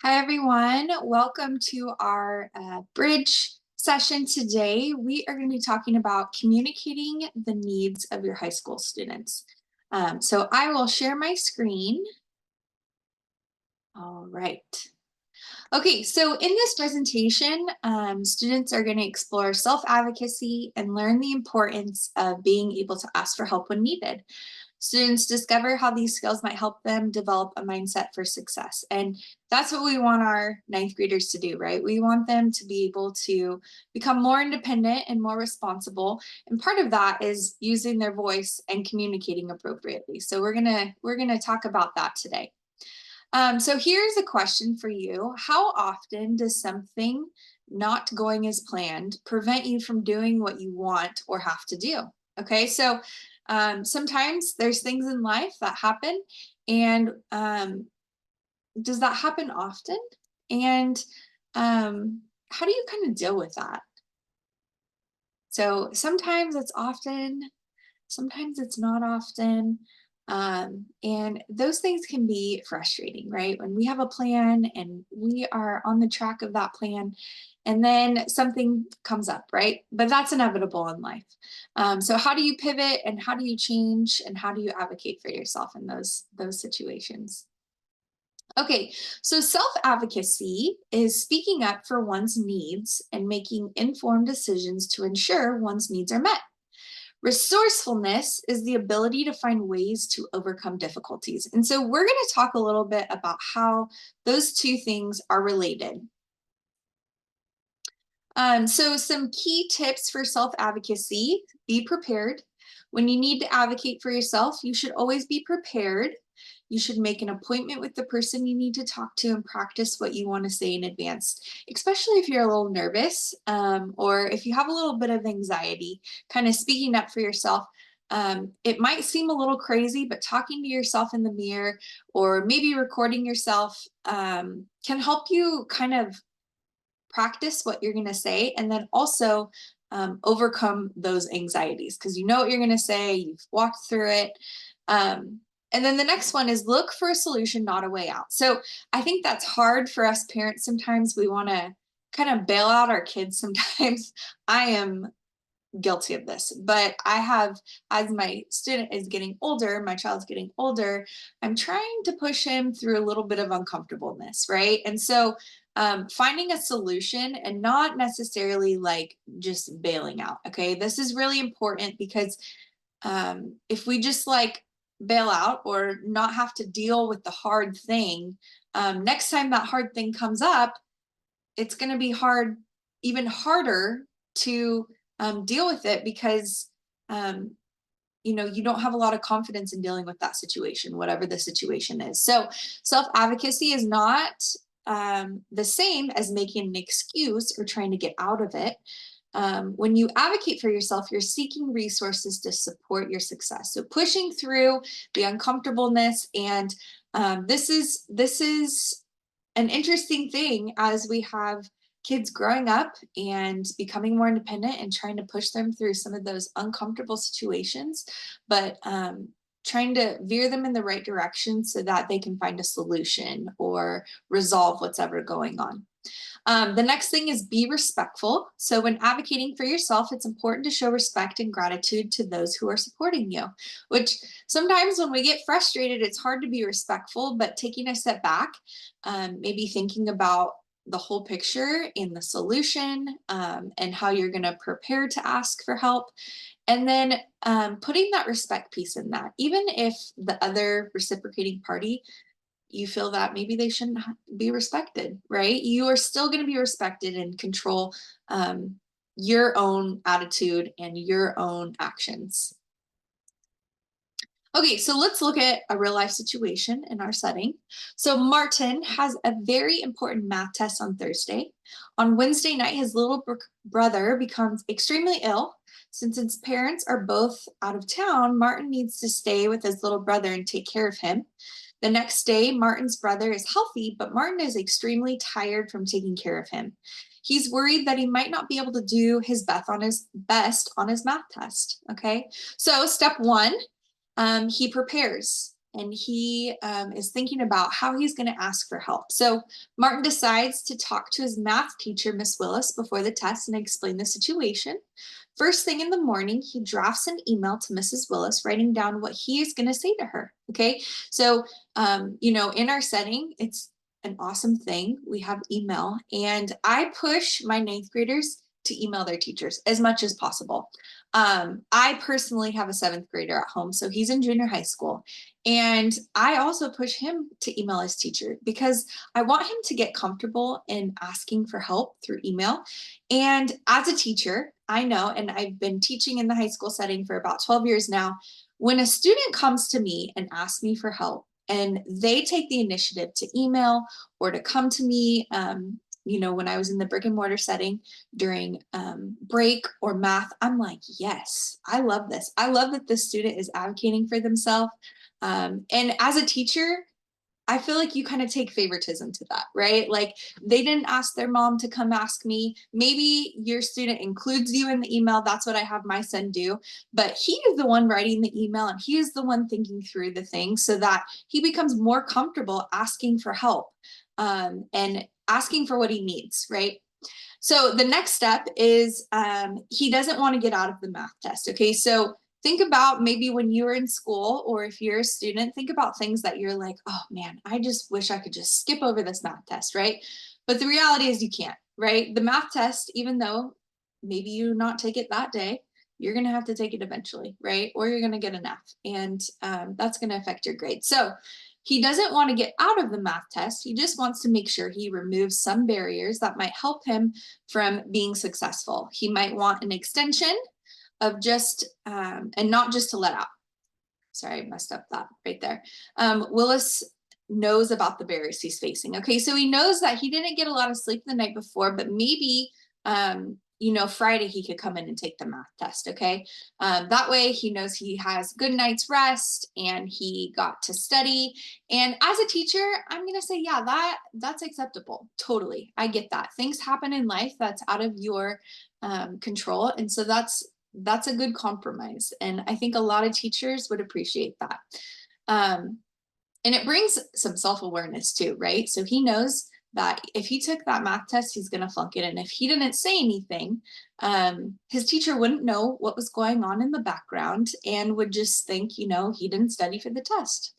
Hi, everyone. Welcome to our bridge session today. We are going to be talking about communicating the needs of your high school students. So I will share my screen. All right. Okay, so in this presentation, students are going to explore self-advocacy and learn the importance of being able to ask for help when needed. Students discover how these skills might help them develop a mindset for success. And that's what we want our ninth graders to do, right? We want them to be able to become more independent and more responsible. And part of that is using their voice and communicating appropriately. So we're gonna talk about that today. So here's a question for you. How often does something not going as planned prevent you from doing what you want or have to do? Okay, so sometimes there's things in life that happen, and does that happen often? And how do you kind of deal with that? So sometimes it's often, sometimes it's not often. And those things can be frustrating, right? When we have a plan and we are on the track of that plan, and then something comes up, right? But that's inevitable in life. So how do you pivot and how do you change and how do you advocate for yourself in those situations? Okay, so self-advocacy is speaking up for one's needs and making informed decisions to ensure one's needs are met. Resourcefulness is the ability to find ways to overcome difficulties. And so we're going to talk a little bit about how those two things are related. So some key tips for self-advocacy: be prepared. When you need to advocate for yourself, you should always be prepared. You should make an appointment with the person you need to talk to and practice what you want to say in advance, especially if you're a little nervous or if you have a little bit of anxiety, kind of speaking up for yourself. It might seem a little crazy, but talking to yourself in the mirror or maybe recording yourself can help you kind of practice what you're going to say and then also overcome those anxieties because you know what you're going to say, you've walked through it. And then the next one is look for a solution, not a way out. So I think that's hard for us parents. Sometimes we want to kind of bail out our kids. Sometimes I am guilty of this, but I have, as my student is getting older, my child's getting older, I'm trying to push him through a little bit of uncomfortableness, right? And so finding a solution and not necessarily like just bailing out. Okay, this is really important because if we just like bail out or not have to deal with the hard thing, next time that hard thing comes up, it's going to be hard, even harder to deal with it because you don't have a lot of confidence in dealing with that situation, whatever the situation is. So self-advocacy is not the same as making an excuse or trying to get out of it. When you advocate for yourself, you're seeking resources to support your success. So pushing through the uncomfortableness, and this is an interesting thing as we have kids growing up and becoming more independent and trying to push them through some of those uncomfortable situations, but trying to veer them in the right direction so that they can find a solution or resolve what's ever going on. The next thing is be respectful. So when advocating for yourself, it's important to show respect and gratitude to those who are supporting you, which sometimes when we get frustrated, it's hard to be respectful, but taking a step back, maybe thinking about the whole picture in the solution and how you're going to prepare to ask for help. And then putting that respect piece in that, even if the other reciprocating party you feel that maybe they shouldn't be respected, right? You are still going to be respected and control your own attitude and your own actions. Okay, so let's look at a real life situation in our setting. So Martin has a very important math test on Thursday. On Wednesday night, his little brother becomes extremely ill. Since his parents are both out of town, Martin needs to stay with his little brother and take care of him. The next day, Martin's brother is healthy, but Martin is extremely tired from taking care of him. He's worried that he might not be able to do his best on his math test. Okay, so step one, he prepares and he is thinking about how he's going to ask for help. So Martin decides to talk to his math teacher, Miss Willis, before the test and explain the situation. First thing in the morning, he drafts an email to Mrs. Willis, writing down what he is going to say to her. Okay, so in our setting, it's an awesome thing. We have email, and I push my ninth graders to email their teachers as much as possible. I personally have a seventh grader at home, so he's in junior high school. And I also push him to email his teacher because I want him to get comfortable in asking for help through email. And as a teacher, I know, and I've been teaching in the high school setting for about 12 years now, when a student comes to me and asks me for help, and they take the initiative to email or to come to me, when I was in the brick and mortar setting during break or math, I'm like, yes, I love this. I love that the student is advocating for themselves. And as a teacher, I feel like you kind of take favoritism to that, right? Like they didn't ask their mom to come ask me. Maybe your student includes you in the email. That's what I have my son do. But he is the one writing the email, and he is the one thinking through the thing so that he becomes more comfortable asking for help and asking for what he needs, right? So the next step is he doesn't want to get out of the math test. Okay, so think about maybe when you were in school, or if you're a student, think about things that you're like, oh man, I just wish I could just skip over this math test, right? But the reality is you can't, right? The math test, even though maybe you not take it that day, you're going to have to take it eventually, right? Or you're going to get an F, and that's going to affect your grade. So he doesn't want to get out of the math test. He just wants to make sure he removes some barriers that might help him from being successful. He might want an extension of just, and not just to let out. Sorry, I messed up that right there. Willis knows about the barriers he's facing. Okay, so he knows that he didn't get a lot of sleep the night before, but maybe, Friday he could come in and take the math test. Okay, that way he knows he has good night's rest and he got to study. And as a teacher, I'm gonna say, yeah, that's acceptable. Totally, I get that. Things happen in life that's out of your control, and so that's a good compromise. And I think a lot of teachers would appreciate that. And it brings some self-awareness too, right? So he knows that if he took that math test, he's going to flunk it. And if he didn't say anything, his teacher wouldn't know what was going on in the background and would just think, he didn't study for the test.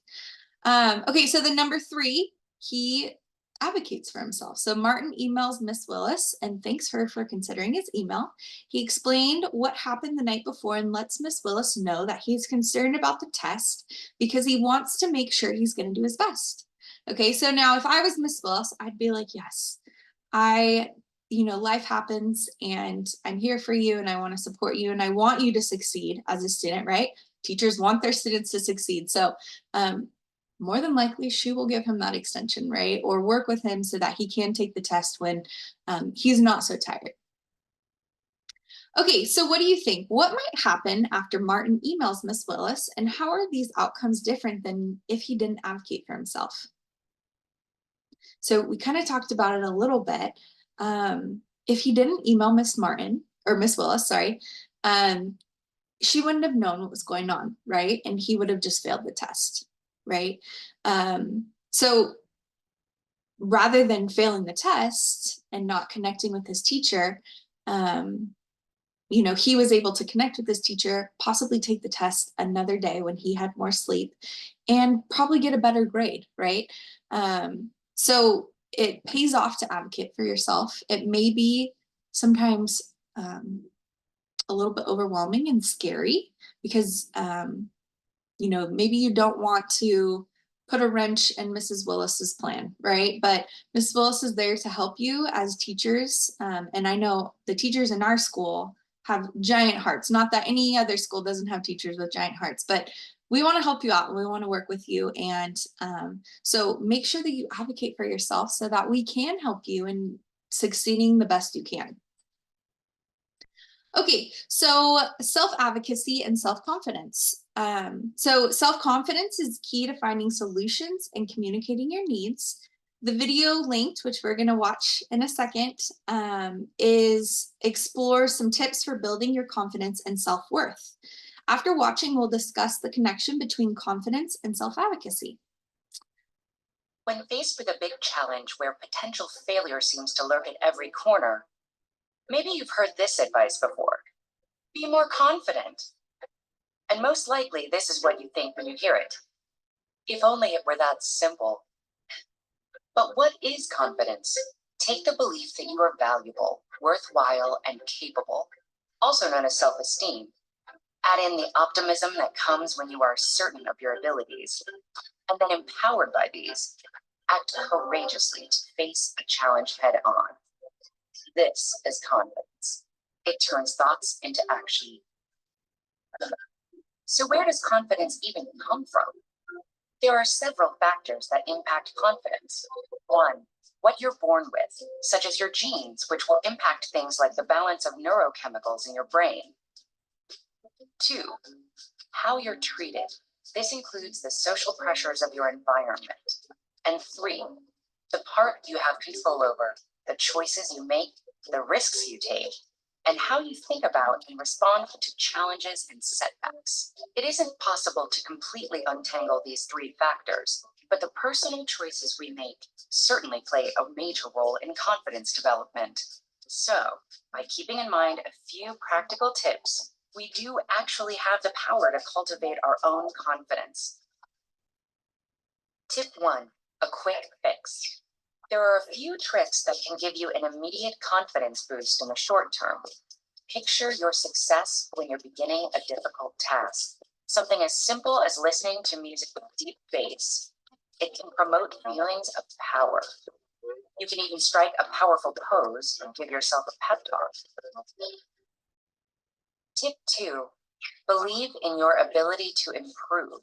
Okay, so the number 3, he advocates for himself. So Martin emails Miss Willis and thanks her for considering his email. He explained what happened the night before and lets Miss Willis know that he's concerned about the test because he wants to make sure he's going to do his best. Okay, so now if I was Miss Willis, I'd be like, yes, life happens and I'm here for you and I want to support you and I want you to succeed as a student, right? Teachers want their students to succeed. So more than likely she will give him that extension, right? Or work with him so that he can take the test when he's not so tired. Okay, so what do you think? What might happen after Martin emails Miss Willis, and how are these outcomes different than if he didn't advocate for himself? So we kind of talked about it a little bit. If he didn't email Miss Willis, sorry, she wouldn't have known what was going on, right? And he would have just failed the test, right? So rather than failing the test and not connecting with his teacher, he was able to connect with his teacher, possibly take the test another day when he had more sleep, and probably get a better grade, right? So it pays off to advocate for yourself. It may be sometimes a little bit overwhelming and scary because, maybe you don't want to put a wrench in Mrs. Willis's plan, right? But Mrs. Willis is there to help you as teachers. And I know the teachers in our school have giant hearts. Not that any other school doesn't have teachers with giant hearts, but we want to help you out and we want to work with you. And so make sure that you advocate for yourself so that we can help you in succeeding the best you can. Okay, so self-advocacy and self-confidence. So self-confidence is key to finding solutions and communicating your needs. The video linked, which we're going to watch in a second, is explore some tips for building your confidence and self-worth. After watching, we'll discuss the connection between confidence and self-advocacy. When faced with a big challenge where potential failure seems to lurk at every corner, maybe you've heard this advice before: be more confident. And most likely, this is what you think when you hear it. If only it were that simple. But what is confidence? Take the belief that you are valuable, worthwhile, and capable, also known as self esteem. Add in the optimism that comes when you are certain of your abilities, and then empowered by these, act courageously to face a challenge head on. This is confidence. It turns thoughts into action. So, where does confidence even come from? There are several factors that impact confidence. One, what you're born with, such as your genes, which will impact things like the balance of neurochemicals in your brain. Two, how you're treated. This includes the social pressures of your environment. And three, the part you have control over, the choices you make, the risks you take, and how you think about and respond to challenges and setbacks. It isn't possible to completely untangle these three factors, but the personal choices we make certainly play a major role in confidence development. So, by keeping in mind a few practical tips, we do actually have the power to cultivate our own confidence. Tip 1, a quick fix. There are a few tricks that can give you an immediate confidence boost in the short term. Picture your success when you're beginning a difficult task. Something as simple as listening to music with deep bass. It can promote feelings of power. You can even strike a powerful pose and give yourself a pep talk. Tip 2, believe in your ability to improve.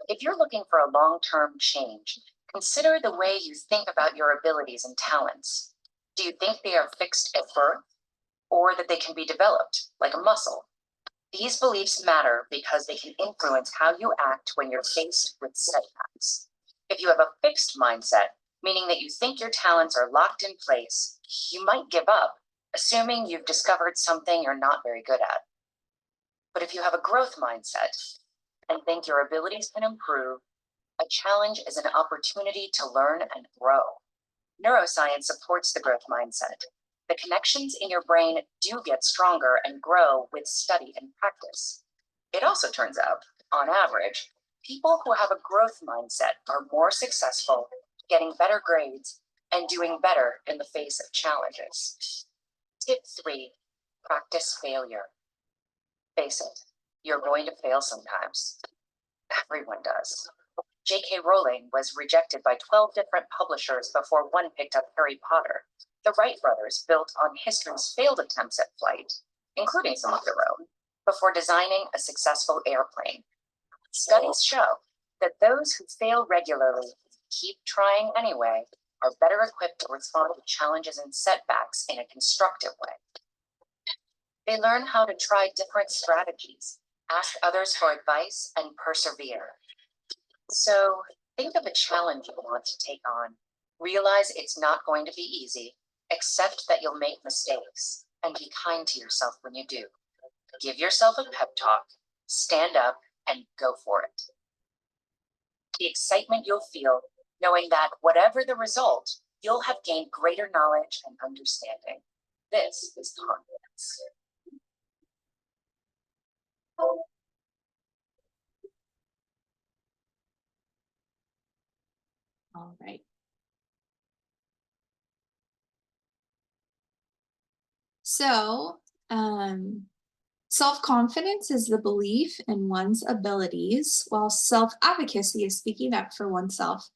If you're looking for a long-term change, consider the way you think about your abilities and talents. Do you think they are fixed at birth, or that they can be developed, like a muscle? These beliefs matter because they can influence how you act when you're faced with setbacks. If you have a fixed mindset, meaning that you think your talents are locked in place, you might give up, assuming you've discovered something you're not very good at. But if you have a growth mindset and think your abilities can improve, a challenge is an opportunity to learn and grow. Neuroscience supports the growth mindset. The connections in your brain do get stronger and grow with study and practice. It also turns out, on average, people who have a growth mindset are more successful, getting better grades, and doing better in the face of challenges. Tip 3, practice failure. Face it, you're going to fail sometimes. Everyone does. J.K. Rowling was rejected by 12 different publishers before one picked up Harry Potter. The Wright brothers built on history's failed attempts at flight, including some of their own, before designing a successful airplane. Studies show that those who fail regularly, keep trying anyway, are better equipped to respond to challenges and setbacks in a constructive way. They learn how to try different strategies, ask others for advice, and persevere. So, think of a challenge you want to take on. Realize it's not going to be easy. Accept that you'll make mistakes, and be kind to yourself when you do. Give yourself a pep talk, stand up, and go for it. The excitement you'll feel knowing that whatever the result, you'll have gained greater knowledge and understanding. This is confidence. All right. So, self-confidence is the belief in one's abilities, while self-advocacy is speaking up for oneself.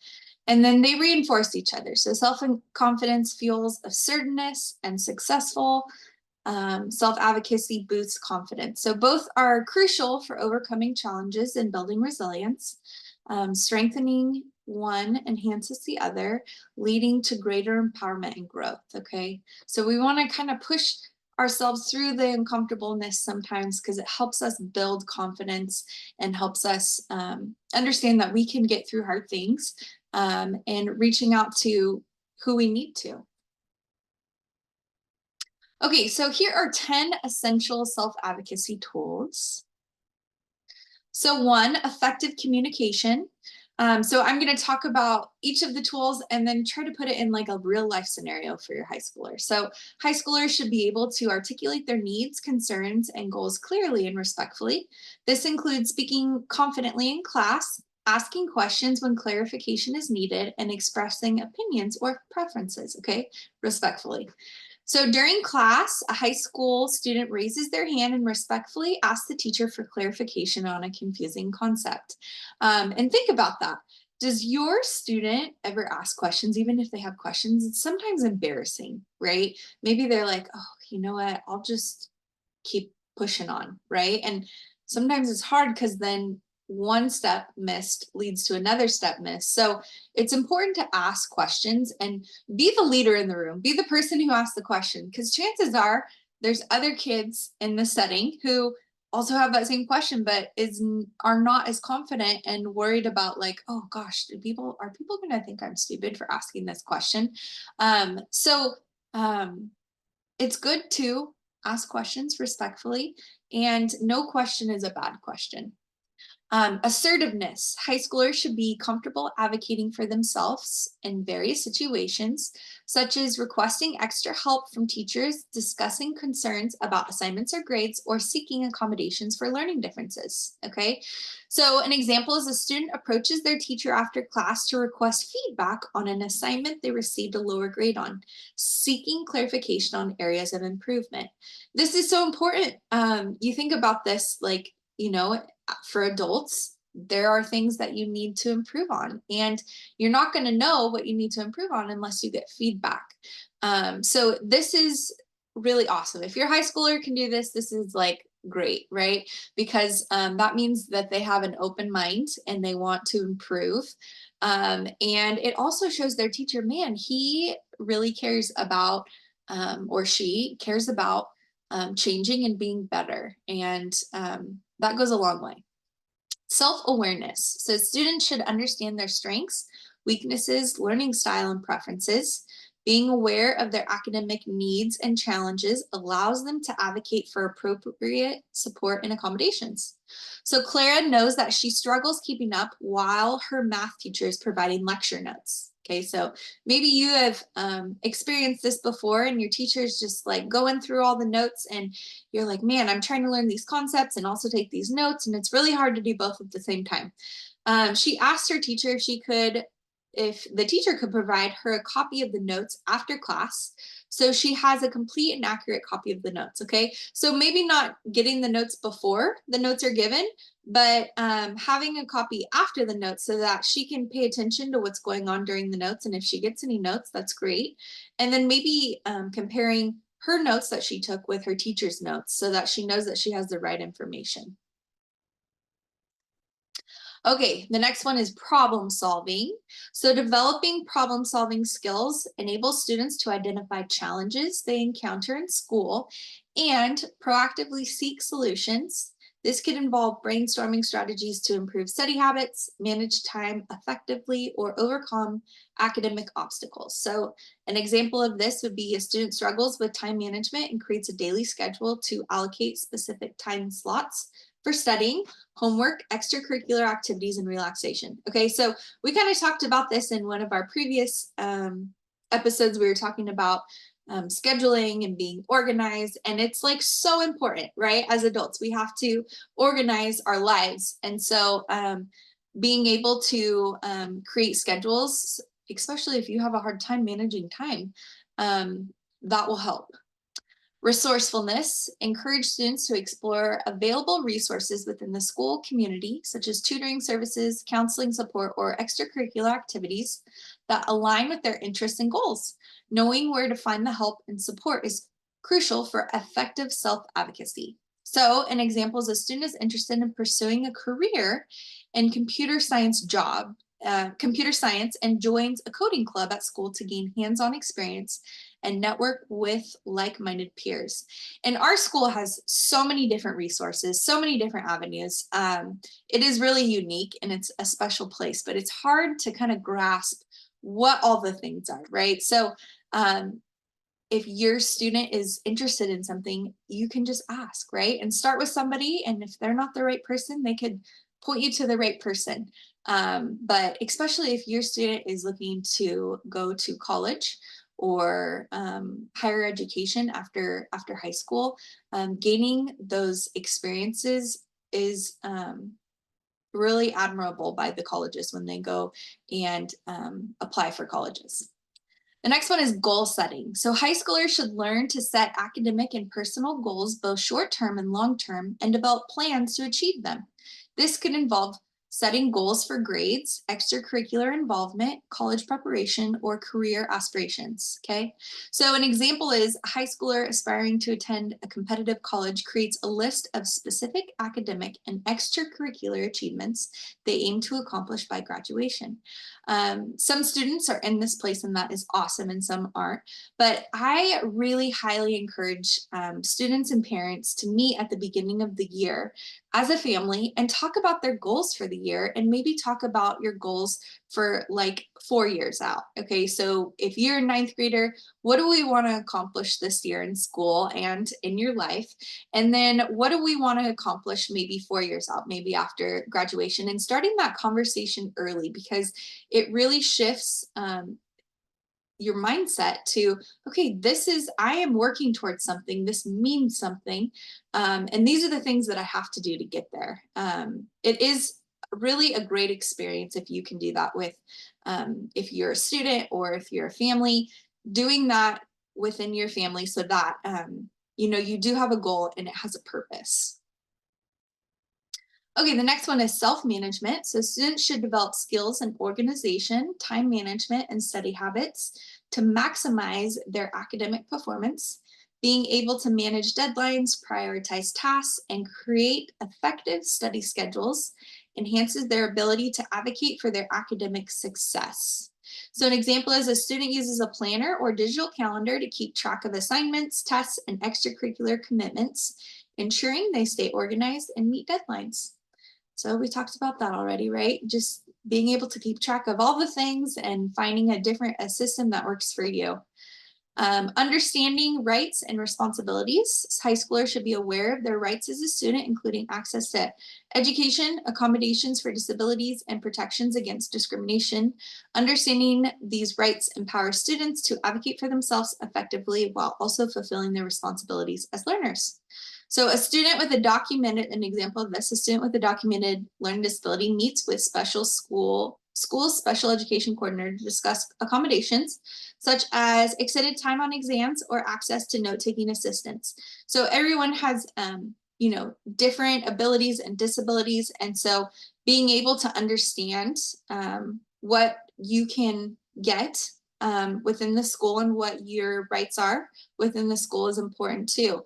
And then they reinforce each other. So self-confidence fuels assertiveness and successful. Self-advocacy boosts confidence. So both are crucial for overcoming challenges and building resilience. Strengthening one enhances the other, leading to greater empowerment and growth. Okay, so we want to kind of push ourselves through the uncomfortableness sometimes because it helps us build confidence and helps us understand that we can get through hard things and reaching out to who we need to. Okay, so here are 10 essential self-advocacy tools. So one, effective communication. So I'm going to talk about each of the tools and then try to put it in like a real life scenario for your high schooler. So high schoolers should be able to articulate their needs, concerns, and goals clearly and respectfully. This includes speaking confidently in class, asking questions when clarification is needed, and expressing opinions or preferences, okay, respectfully. So during class, a high school student raises their hand and respectfully asks the teacher for clarification on a confusing concept. And think about that. Does your student ever ask questions, even if they have questions? It's sometimes embarrassing, right? Maybe they're like, oh, you know what? I'll just keep pushing on, right? And sometimes it's hard because then one step missed leads to another step missed. So it's important to ask questions and be the leader in the room, be the person who asks the question, because chances are there's other kids in the setting who also have that same question, but are not as confident and worried about like, oh gosh, are people going to think I'm stupid for asking this question? So it's good to ask questions respectfully, and no question is a bad question. Assertiveness. High schoolers should be comfortable advocating for themselves in various situations, such as requesting extra help from teachers, discussing concerns about assignments or grades, or seeking accommodations for learning differences. Okay, so an example is a student approaches their teacher after class to request feedback on an assignment they received a lower grade on, seeking clarification on areas of improvement. This is so important. You think about this like, for adults, there are things that you need to improve on, and you're not going to know what you need to improve on unless you get feedback. So this is really awesome. If your high schooler can do this, this is like great, right? Because that means that they have an open mind and they want to improve. And it also shows their teacher, man, he really cares about, or she cares about changing and being better. And that goes a long way. Self-awareness. So students should understand their strengths, weaknesses, learning style, and preferences. Being aware of their academic needs and challenges allows them to advocate for appropriate support and accommodations. So Clara knows that she struggles keeping up while her math teacher is providing lecture notes. Okay, so maybe you have experienced this before and your teacher is just like going through all the notes and you're like, man, I'm trying to learn these concepts and also take these notes, and it's really hard to do both at the same time. She asked her teacher if the teacher could provide her a copy of the notes after class, so she has a complete and accurate copy of the notes. Okay, so maybe not getting the notes before the notes are given, but having a copy after the notes so that she can pay attention to what's going on during the notes, and if she gets any notes, that's great. And then maybe comparing her notes that she took with her teacher's notes so that she knows that she has the right information. Okay, the next one is problem solving. So developing problem solving skills enables students to identify challenges they encounter in school and proactively seek solutions. This could involve brainstorming strategies to improve study habits, manage time effectively, or overcome academic obstacles. So an example of this would be a student struggles with time management and creates a daily schedule to allocate specific time slots for studying, homework, extracurricular activities, and relaxation. Okay, so we kind of talked about this in one of our previous episodes. We were talking about scheduling and being organized, and it's like so important, right? As adults, we have to organize our lives, and so being able to create schedules, especially if you have a hard time managing time, that will help. Resourcefulness. Encourage students to explore available resources within the school community, such as tutoring services, counseling support, or extracurricular activities that align with their interests and goals. Knowing where to find the help and support is crucial for effective self-advocacy. So an example is a student is interested in pursuing a career in computer science and joins a coding club at school to gain hands-on experience and network with like-minded peers. And our school has so many different resources, so many different avenues. It is really unique and it's a special place, but it's hard to kind of grasp what all the things are, right? So if your student is interested in something, you can just ask, right? And start with somebody, and if they're not the right person, they could point you to the right person. But especially if your student is looking to go to college or higher education after high school, gaining those experiences is really admirable by the colleges when they go and apply for colleges. The next one is goal setting. So high schoolers should learn to set academic and personal goals, both short-term and long-term, and develop plans to achieve them. This could involve setting goals for grades, extracurricular involvement, college preparation, or career aspirations, okay? So an example is a high schooler aspiring to attend a competitive college creates a list of specific academic and extracurricular achievements they aim to accomplish by graduation. Some students are in this place and that is awesome, and some aren't. But I really highly encourage students and parents to meet at the beginning of the year as a family and talk about their goals for the year, and maybe talk about your goals for like 4 years out. Okay, so if you're a ninth grader, what do we want to accomplish this year in school and in your life? And then what do we want to accomplish maybe 4 years out, maybe after graduation? And starting that conversation early, because it really shifts your mindset to, okay, I am working towards something, this means something, and these are the things that I have to do to get there. It is really a great experience if you can do that with, if you're a student or if you're a family, doing that within your family, so that you do have a goal and it has a purpose. Okay, the next one is self-management. So students should develop skills in organization, time management, and study habits to maximize their academic performance. Being able to manage deadlines, prioritize tasks, and create effective study schedules enhances their ability to advocate for their academic success. So an example is a student uses a planner or digital calendar to keep track of assignments, tests, and extracurricular commitments, ensuring they stay organized and meet deadlines. So we talked about that already, right? Just being able to keep track of all the things and finding a system that works for you. Understanding rights and responsibilities. High schoolers should be aware of their rights as a student, including access to education, accommodations for disabilities, and protections against discrimination. Understanding these rights empowers students to advocate for themselves effectively while also fulfilling their responsibilities as learners. So an example of this, a student with a documented learning disability meets with school's special education coordinator to discuss accommodations, such as extended time on exams or access to note-taking assistance. So everyone has, different abilities and disabilities. And so being able to understand what you can get within the school and what your rights are within the school is important too.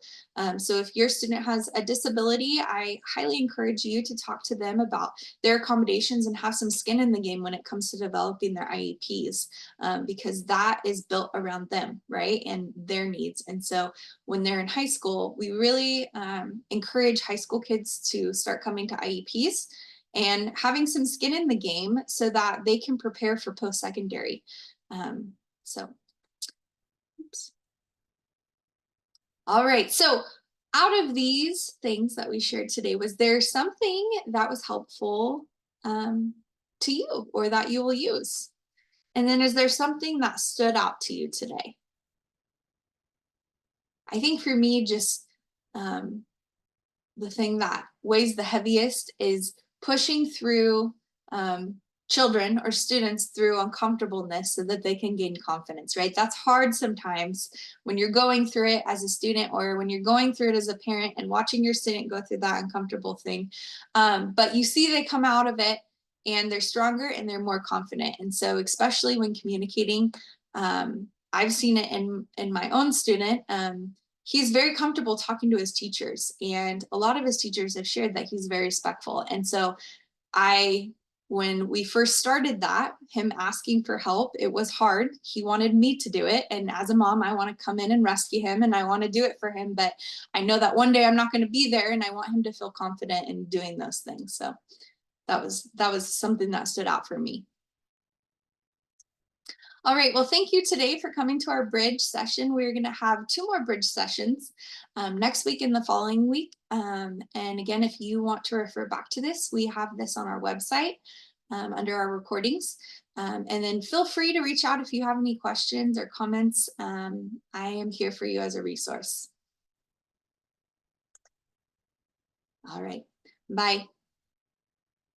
So if your student has a disability, I highly encourage you to talk to them about their accommodations and have some skin in the game when it comes to developing their IEPs, because that is built around them, right, and their needs. And so when they're in high school, we really encourage high school kids to start coming to IEPs and having some skin in the game so that they can prepare for post-secondary. Oops. All right, so out of these things that we shared today, was there something that was helpful to you or that you will use? And then is there something that stood out to you today? I think for me, just the thing that weighs the heaviest is pushing through children or students through uncomfortableness so that they can gain confidence, right? That's hard sometimes when you're going through it as a student, or when you're going through it as a parent and watching your student go through that uncomfortable thing. But you see they come out of it and they're stronger and they're more confident. And so especially when communicating, I've seen it in my own student. He's very comfortable talking to his teachers, and a lot of his teachers have shared that he's very respectful. And so when we first started that, him asking for help, it was hard. He wanted me to do it. And as a mom, I want to come in and rescue him and I want to do it for him. But I know that one day I'm not going to be there, and I want him to feel confident in doing those things. So that was something that stood out for me. All right. Well, thank you today for coming to our bridge session. We're going to have 2 more bridge sessions next week and the following week. And again, if you want to refer back to this, we have this on our website under our recordings. And then feel free to reach out if you have any questions or comments. I am here for you as a resource. All right. Bye.